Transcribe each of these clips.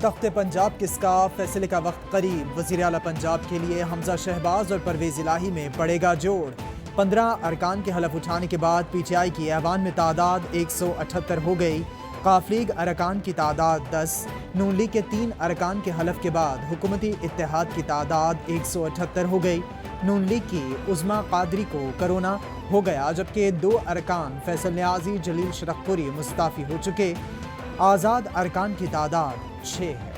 تخت پنجاب کس کا فیصلے کا وقت قریب، وزیر اعلیٰ پنجاب کے لیے حمزہ شہباز اور پرویز الہی میں پڑے گا جوڑ۔ 15 ارکان کے حلف اٹھانے کے بعد پی ٹی آئی کی ایوان میں تعداد 178 ہو گئی۔ قاف لیگ ارکان کی تعداد 10، نون لیگ کے 3 ارکان کے حلف کے بعد حکومتی اتحاد کی تعداد 178 ہو گئی۔ نون لیگ کی عظمیٰ قادری کو کرونا ہو گیا، جبکہ 2 ارکان فیصل نیازی، جلیل شرقپوری مستعفی ہو چکے۔ آزاد ارکان کی تعداد 6 ہے۔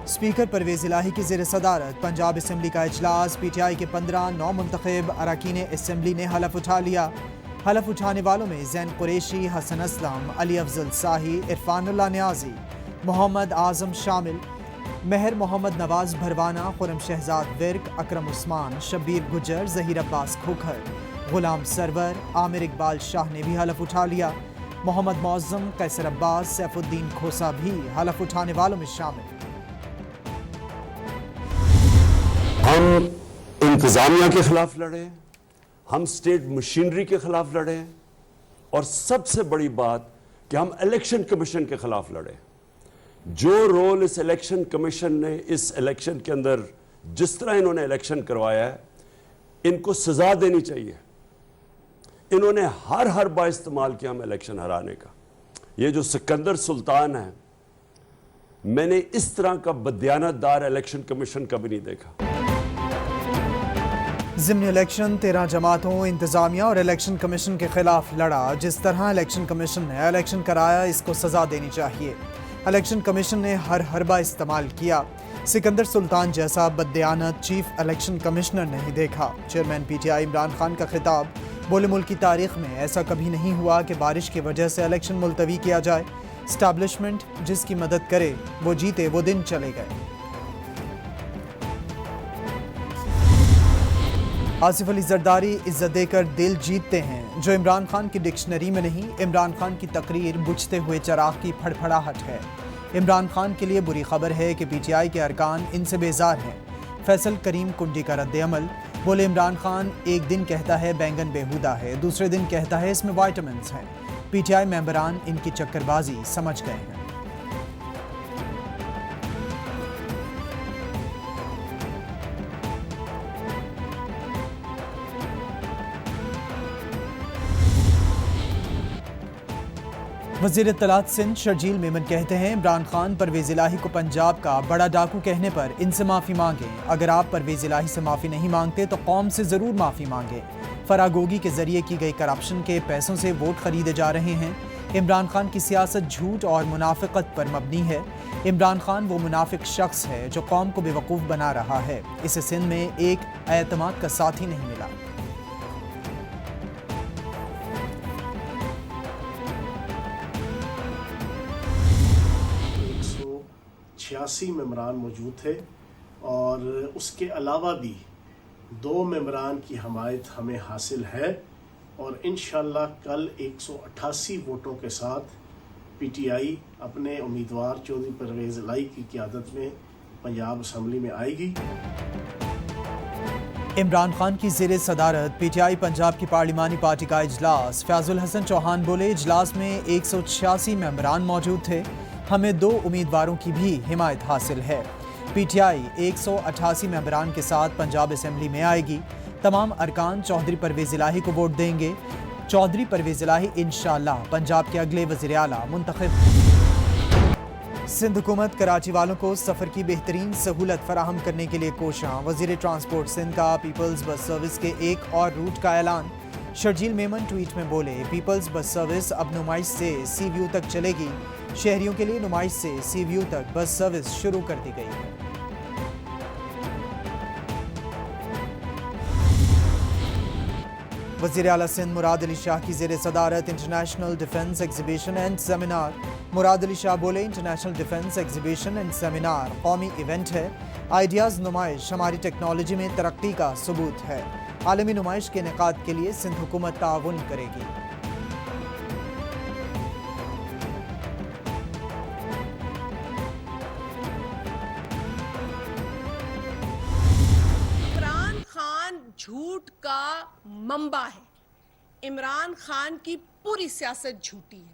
اسپیکر پرویز الہی کی زیر صدارت پنجاب اسمبلی کا اجلاس، پی ٹی آئی کے 15 نو منتخب اراکین اسمبلی نے حلف اٹھا لیا۔ حلف اٹھانے والوں میں زین قریشی، حسن اسلم، علی افضل شاہی، عرفان اللہ نیازی، محمد اعظم شامل، مہر محمد نواز بھروانہ، خرم شہزاد ورک، اکرم عثمان، شبیر گجر، ظہیر عباس کھوکھر، غلام سرور، عامر اقبال شاہ نے بھی حلف اٹھا لیا۔ محمد معظم، قیصر عباس، سیف الدین کھوسا بھی حلف اٹھانے والوں میں شامل۔ ہم انتظامیہ کے خلاف لڑے، ہم اسٹیٹ مشینری کے خلاف لڑے، اور سب سے بڑی بات کہ ہم الیکشن کمیشن کے خلاف لڑے۔ جو رول اس الیکشن کمیشن نے اس الیکشن کے اندر جس طرح انہوں نے الیکشن کروایا ہے، ان کو سزا دینی چاہیے۔ انہوں نے ہر با استعمال کیا ہم الیکشن ہرانے کا۔ یہ جو سکندر سلطان ہے، میں نے اس طرح کا بدیانت دار الیکشن کمیشن کبھی نہیں دیکھا۔ ضمن الیکشن 13 جماعتوں، انتظامیہ اور الیکشن کمیشن کے خلاف لڑا۔ جس طرح الیکشن کمیشن نے الیکشن کرایا، اس کو سزا دینی چاہیے۔ الیکشن کمیشن نے ہر حربہ استعمال کیا۔ سکندر سلطان جیسا بددیانت چیف الیکشن کمشنر نہیں دیکھا۔ Chairman P T I Imran Khan کا خطاب، بولے ملک کی تاریخ میں ایسا کبھی نہیں ہوا کہ بارش کی وجہ سے الیکشن ملتوی کیا جائے۔ اسٹیبلشمنٹ جس کی مدد کرے وہ جیتے، وہ دن چلے گئے۔ آصف علی زرداری، عزت دے کر دل جیتتے ہیں، جو عمران خان کی ڈکشنری میں نہیں۔ عمران خان کی تقریر بجھتے ہوئے چراغ کی پھڑپھڑاہٹ ہے۔ عمران خان کے لیے بری خبر ہے کہ پی ٹی آئی کے ارکان ان سے بیزار ہیں۔ فیصل کریم کنڈی کا رد عمل، بولے عمران خان ایک دن کہتا ہے بینگن بیہودہ ہے، دوسرے دن کہتا ہے اس میں وائٹامنز ہیں۔ پی ٹی آئی ممبران ان کی چکر بازی سمجھ گئے ہیں۔ وزیر اطلاعات سندھ شرجیل میمن کہتے ہیں عمران خان پرویز الہی کو پنجاب کا بڑا ڈاکو کہنے پر ان سے معافی مانگیں۔ اگر آپ پرویز الہی سے معافی نہیں مانگتے تو قوم سے ضرور معافی مانگیں۔ فراگوگی کے ذریعے کی گئی کرپشن کے پیسوں سے ووٹ خریدے جا رہے ہیں۔ عمران خان کی سیاست جھوٹ اور منافقت پر مبنی ہے۔ عمران خان وہ منافق شخص ہے جو قوم کو بیوقوف بنا رہا ہے۔ اسے سندھ میں ایک اعتماد کا ساتھی نہیں ملا۔ 86 ممبران موجود تھے، اور اس کے علاوہ بھی 2 ممبران کی حمایت ہمیں حاصل ہے، اور انشاءاللہ کل 188 ووٹوں کے ساتھ پی ٹی آئی اپنے امیدوار چودھری پرویز الہی کی قیادت میں پنجاب اسمبلی میں آئے گی۔ عمران خان کی زیر صدارت پی ٹی آئی پنجاب کی پارلیمانی پارٹی کا اجلاس، فیاض الحسن چوہان بولے اجلاس میں 186 ممبران موجود تھے، ہمیں 2 امیدواروں کی بھی حمایت حاصل ہے۔ پی ٹی آئی 188 ممبران کے ساتھ پنجاب اسمبلی میں آئے گی۔ تمام ارکان چودھری پرویز الہی کو ووٹ دیں گے۔ چودھری پرویز الہی انشاءاللہ پنجاب کے اگلے وزیر اعلیٰ منتخب۔ سندھ حکومت کراچی والوں کو سفر کی بہترین سہولت فراہم کرنے کے لیے کوشاں، وزیر ٹرانسپورٹ سندھ کا پیپلز بس سروس کے ایک اور روٹ کا اعلان۔ شرجیل میمن ٹویٹ میں بولے پیپلز بس سروس اب نمائش سے سی ویو تک چلے گی۔ شہریوں کے لیے نمائش سے سی ویو تک بس سروس شروع کر دی گئی ہے۔ وزیر اعلیٰ سندھ مراد علی شاہ کی زیر صدارت international defence exhibition and seminar. Murad Ali Shah بولے international defence exhibition and seminar قومی ایونٹ ہے۔ آئیڈیاز نمائش ہماری ٹیکنالوجی میں ترقی کا ثبوت ہے۔ عالمی نمائش کے انعقاد کے لیے سندھ حکومت تعاون کرے گی۔ جھوٹ کا منبع ہے۔ عمران خان کی پوری سیاست جھوٹی ہے،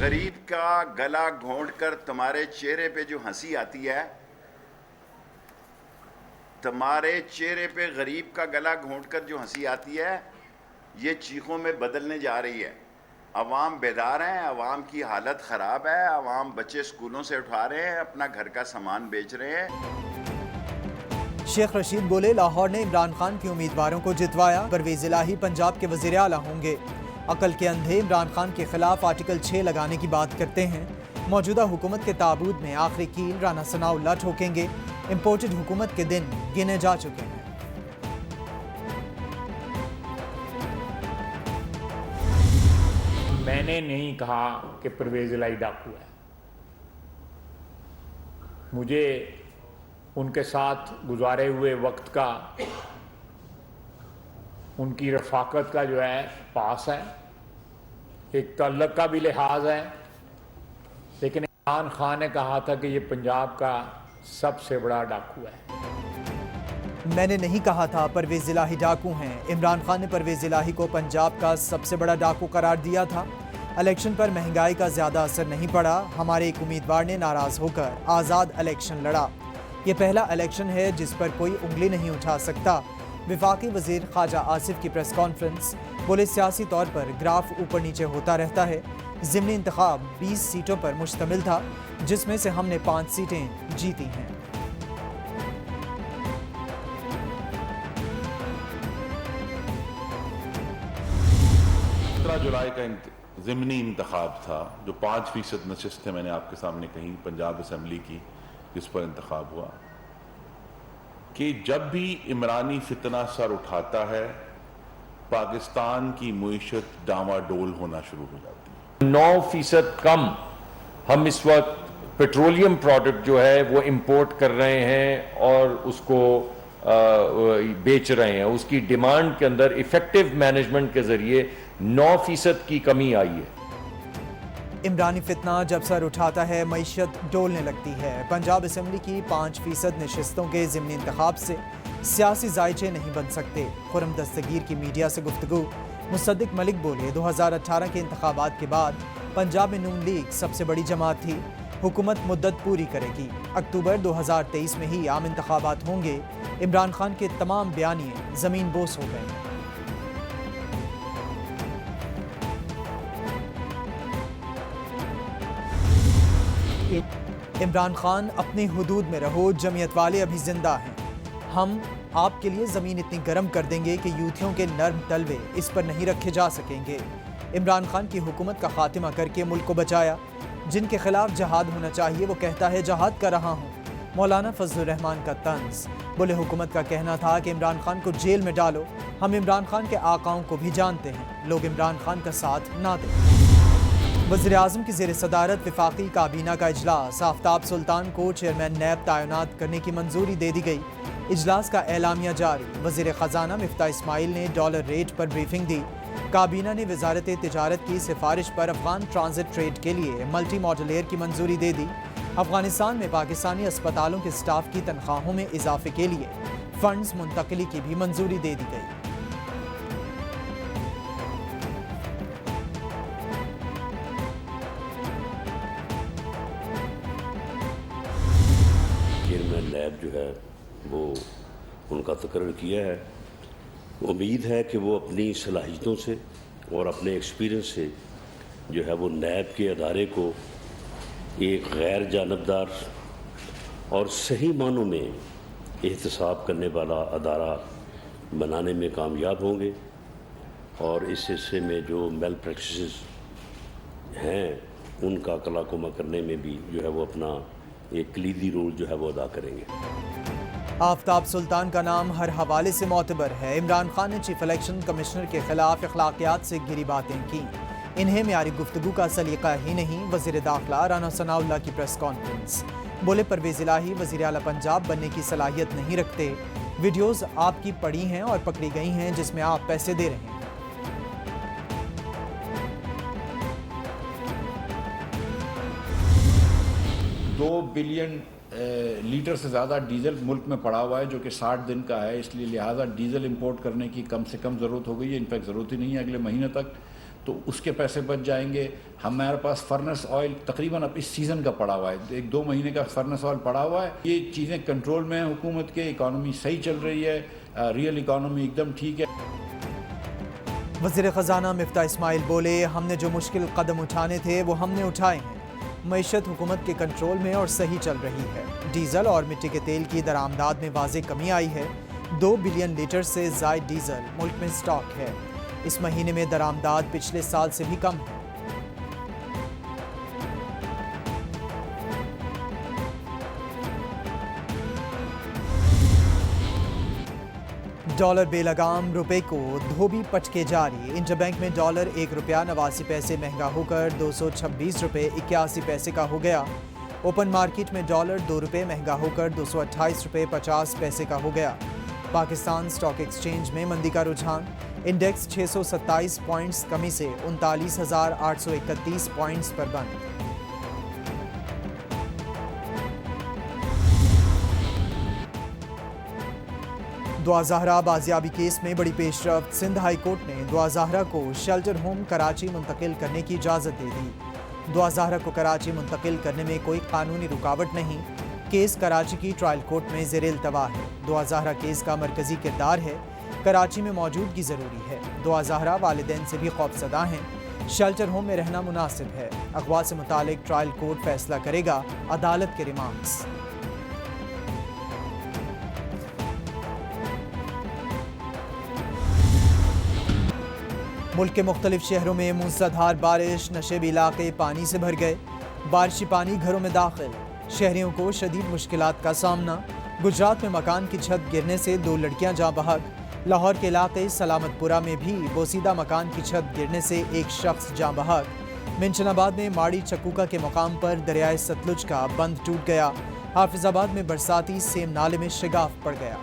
غریب کا گلا گھونٹ کر تمہارے چہرے پہ جو ہنسی آتی ہے، تمہارے چہرے پہ غریب کا گلا گھونٹ کر جو ہنسی آتی ہے، یہ چیخوں میں بدلنے جا رہی ہے۔ عوام بیدار ہیں، عوام کی حالت خراب ہے، عوام بچے اسکولوں سے اٹھا رہے ہیں، اپنا گھر کا سامان بیچ رہے ہیں۔ شیخ رشید بولے لاہور نے عمران خان کی امیدواروں کو جتوایا، پرویز الہی پنجاب کے وزیر اعلیٰ ہوں گے۔ عقل کے اندھے عمران خان کے خلاف آرٹیکل 6 لگانے کی بات کرتے ہیں۔ موجودہ حکومت کے تابوت میں آخری کیل رانا ثناء اللہ ٹھوکیں گے۔ امپورٹڈ حکومت کے دن گنے جا چکے ہیں۔ میں نے نہیں کہا کہ پرویز الہی ڈاکو ہے۔ مجھے ان کے ساتھ گزارے ہوئے وقت کا، ان کی رفاقت کا جو ہے پاس ہے، ایک تعلق کا بھی لحاظ ہے، لیکن عمران خان نے کہا تھا کہ یہ پنجاب کا سب سے بڑا ڈاکو ہے۔ میں نے نہیں کہا تھا پرویز الہی ڈاکو ہیں۔ عمران خان نے پرویز الہی کو پنجاب کا سب سے بڑا ڈاکو قرار دیا تھا۔ الیکشن پر مہنگائی کا زیادہ اثر نہیں پڑا۔ ہمارے ایک امیدوار نے ناراض ہو کر آزاد الیکشن لڑا۔ یہ پہلا الیکشن ہے جس پر کوئی انگلی نہیں اٹھا سکتا۔ وفاقی وزیر خواجہ آصف کی پریس کانفرنس، بولے سیاسی طور پر گراف اوپر نیچے ہوتا رہتا ہے۔ ضمنی انتخاب 20 سیٹوں پر مشتمل تھا، جس میں سے ہم نے 5 سیٹیں جیتی ہیں۔ 15 جولائی کا ضمنی انتخاب تھا، جو 5% نشست تھے، میں نے آپ کے سامنے کہیں پنجاب اسمبلی کی، جس پر انتخاب ہوا، کہ جب بھی عمرانی فتنہ سر اٹھاتا ہے پاکستان کی معیشت ڈاواڈول ہونا شروع ہو جاتی ہے۔ 9% کم ہم اس وقت پیٹرولیم پروڈکٹ جو ہے وہ امپورٹ کر رہے ہیں اور اس کو بیچ رہے ہیں۔ اس کی ڈیمانڈ کے اندر ایفیکٹو مینجمنٹ کے ذریعے 9% کی کمی آئی ہے۔ عمرانی فتنہ جب سر اٹھاتا ہے معیشت ڈولنے لگتی ہے۔ پنجاب اسمبلی کی 5% نشستوں کے ضمنی انتخاب سے سیاسی ذائچے نہیں بن سکتے۔ خرم دستگیر کی میڈیا سے گفتگو، مصدق ملک بولے 2018 کے انتخابات کے بعد پنجاب میں نون لیگ سب سے بڑی جماعت تھی، حکومت مدت پوری کرے گی۔ اکتوبر 2023 میں ہی عام انتخابات ہوں گے۔ عمران خان کے تمام بیانیے زمین بوس ہو گئے ہیں۔ عمران خان اپنی حدود میں رہو، جمعیت والے ابھی زندہ ہیں۔ ہم آپ کے لیے زمین اتنی گرم کر دیں گے کہ یوتھیوں کے نرم تلوے اس پر نہیں رکھے جا سکیں گے۔ عمران خان کی حکومت کا خاتمہ کر کے ملک کو بچایا۔ جن کے خلاف جہاد ہونا چاہیے وہ کہتا ہے جہاد کر رہا ہوں۔ مولانا فضل الرحمان کا طنز، بولے حکومت کا کہنا تھا کہ عمران خان کو جیل میں ڈالو۔ ہم عمران خان کے آقاؤں کو بھی جانتے ہیں، لوگ عمران خان کا ساتھ نہ دیں۔ وزیر اعظم کی زیر صدارت وفاقی کابینہ کا اجلاس، آفتاب سلطان کو چیئرمین نیب تعینات کرنے کی منظوری دے دی گئی۔ اجلاس کا اعلامیہ جاری، وزیر خزانہ مفتاح اسماعیل نے ڈالر ریٹ پر بریفنگ دی۔ کابینہ نے وزارت تجارت کی سفارش پر افغان ٹرانزٹ ٹریڈ کے لیے ملٹی ماڈل ایئر کی منظوری دے دی۔ افغانستان میں پاکستانی اسپتالوں کے سٹاف کی تنخواہوں میں اضافے کے لیے فنڈز منتقلی کی بھی منظوری دے دی گئی۔ چیئرمین نیب جو ہے وہ ان کا تقرر کیا ہے۔ امید ہے کہ وہ اپنی صلاحیتوں سے اور اپنے ایکسپیرینس سے جو ہے وہ نیب کے ادارے کو ایک غیر جانبدار اور صحیح معنوں میں احتساب کرنے والا ادارہ بنانے میں کامیاب ہوں گے، اور اس حصے میں جو میل پریکٹسز ہیں ان کا کلا کما کرنے میں بھی جو ہے وہ اپنا ایک کلیدی رول جو ہے وہ ادا کریں گے۔ آفتاب سلطان کا نام ہر حوالے سے معتبر ہے۔ عمران خان نے چیف الیکشن کمشنر کے خلاف اخلاقیات سے گری باتیں کی، انہیں معیاری گفتگو کا سلیقہ ہی نہیں۔ وزیر داخلہ رانا ثناء اللہ کی پریس کانفرنس، بولے پرویز الہی وزیر اعلیٰ پنجاب بننے کی صلاحیت نہیں رکھتے۔ ویڈیوز آپ کی پڑی ہیں اور پکڑی گئی ہیں جس میں آپ پیسے دے رہے ہیں۔ 2 بلین لیٹر سے زیادہ ڈیزل ملک میں پڑا ہوا ہے جو کہ 60 دن کا ہے، اس لیے لہٰذا ڈیزل امپورٹ کرنے کی کم سے کم ضرورت ہو گئی ہے، انفیکٹ ضرورت ہی نہیں ہے اگلے مہینے تک۔ تو اس کے پیسے بچ جائیں گے. ہمارے پاس فرنس آئل تقریباً اب اس سیزن کا پڑا ہوا ہے, 1-2 مہینے کا فرنس آئل پڑا ہوا ہے. یہ چیزیں کنٹرول میں ہیں حکومت کے, اکانومی صحیح چل رہی ہے, ریئل اکانومی ایک دم ٹھیک ہے. وزیر خزانہ مفتاح اسماعیل بولے, ہم نے جو مشکل قدم اٹھانے تھے وہ ہم نے اٹھائے ہیں. معیشت حکومت کے کنٹرول میں اور صحیح چل رہی ہے. ڈیزل اور مٹی کے تیل کی درآمدات میں واضح کمی آئی ہے. 2 بلین لیٹر سے زائد ڈیزل ملک میں سٹاک ہے. اس مہینے میں درآمدات پچھلے سال سے بھی کم ہے. ڈالر بے لگام روپے کو دھوبی پٹکے جاری. انٹر بینک میں ڈالر 1 روپیہ 89 پیسے مہنگا ہو کر 226 روپے 81 پیسے کا ہو گیا. اوپن مارکیٹ میں ڈالر 2 روپے مہنگا ہو کر 228 روپے 50 پیسے کا ہو گیا. پاکستان سٹاک ایکسچینج میں مندی کا رجحان. انڈیکس 627 پوائنٹس کمی سے 39,831 پوائنٹس پر بند. دعا زہرا بازیابی کیس میں بڑی پیش رفت. سندھ ہائی کورٹ نے دعا زہرا کو شیلٹر ہوم کراچی منتقل کرنے کی اجازت دے دی. دعا زہرا کو کراچی منتقل کرنے میں کوئی قانونی رکاوٹ نہیں. کیس کراچی کی ٹرائل کورٹ میں زیر التوا ہے. دعا زہرا کیس کا مرکزی کردار ہے. کراچی میں موجودگی ضروری ہے. دعا زہرا والدین سے بھی خوفزدہ ہیں. شیلٹر ہوم میں رہنا مناسب ہے. اغوا سے متعلق ٹرائل کورٹ فیصلہ کرے گا. عدالت کے ریمارکس. ملک کے مختلف شہروں میں موسلادھار بارش. نشیبی علاقے پانی سے بھر گئے. بارشی پانی گھروں میں داخل. شہریوں کو شدید مشکلات کا سامنا. گجرات میں مکان کی چھت گرنے سے 2 لڑکیاں جاں بحق. لاہور کے علاقے سلامت پورہ میں بھی بوسیدہ مکان کی چھت گرنے سے 1 شخص جاں بحق. منشن آباد میں ماڑی چکوکا کے مقام پر دریائے ستلج کا بند ٹوٹ گیا. حافظ آباد میں برساتی سیم نالے میں شگاف پڑ گیا.